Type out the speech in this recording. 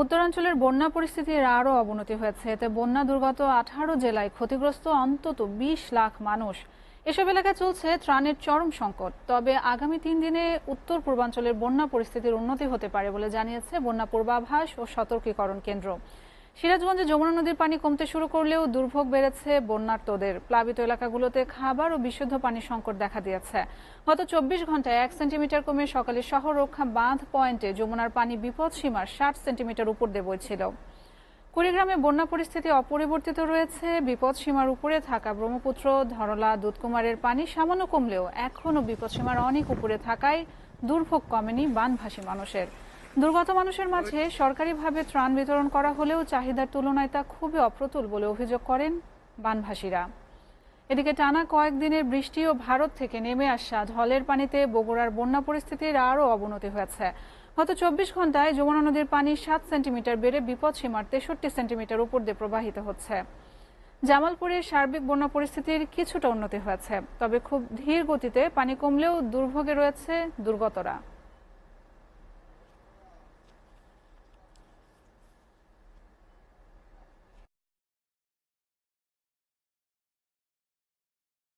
উত্তরাঞ্চলের বন্যা পরিস্থিতির আরও অবনতি হয়েছে। এতে বন্যা দুর্গত 18 জেলায় ক্ষতিগ্রস্ত অন্তত 20 লাখ মানুষ। এসব এলাকায় চলছে ত্রাণের চরম সংকট। তবে আগামী 3 দিনে উত্তর পূর্বাঞ্চলের বন্যা পরিস্থিতির উন্নতি হতে পারে বলে জানিয়েছে বন্যা পূর্বাভাস ও সতর্কীকরণ কেন্দ্র। সিরাজগঞ্জে যমুনা নদীর পানি কমতে শুরু করলেও দুর্ভোগ বেড়েছে বন্যার্তদের। প্লাবিত এলাকাগুলোতে খাবার ও বিশুদ্ধ পানির সংকট দেখা দিয়েছে। গত 24 ঘন্টায় 1 সেন্টিমিটার কমে সকালে শহর রক্ষা বাঁধ পয়েন্টে যমুনার পানি বিপদ সীমার 60 সেন্টিমিটার উপর দিয়ে বইছিল। কুড়িগ্রামে বন্যা পরিস্থিতি অপরিবর্তিত রয়েছে। বিপদ সীমার উপরে থাকা ব্রহ্মপুত্র, ধরলা, দুধকুমারের পানি সামান্য কমলেও এখনও বিপদ সীমার অনেক উপরে থাকায় দুর্ভোগ কমেনি বানভাসী মানুষের। দুর্গত মানুষের মাঝে সরকারিভাবে ত্রাণ বিতরণ করা হলেও চাহিদার তুলনায় তা খুবই অপ্রতুল বলে অভিযোগ করেন বানভাসীরা। এদিকে টানা কয়েকদিনের বৃষ্টি ও ভারত থেকে নেমে আসা ঢলের পানিতে বগুড়ার বন্যা পরিস্থিতির আরও অবনতি হয়েছে। গত 24 ঘন্টায় যমুনা নদীর পানি 7 সেন্টিমিটার বেড়ে বিপদ সীমার 63 সেন্টিমিটার উপর দিয়ে প্রবাহিত হচ্ছে। জামালপুরের সার্বিক বন্যা পরিস্থিতির কিছুটা উন্নতি হয়েছে, তবে খুব ধীর গতিতে পানি কমলেও দুর্ভোগে রয়েছে দুর্গতরা।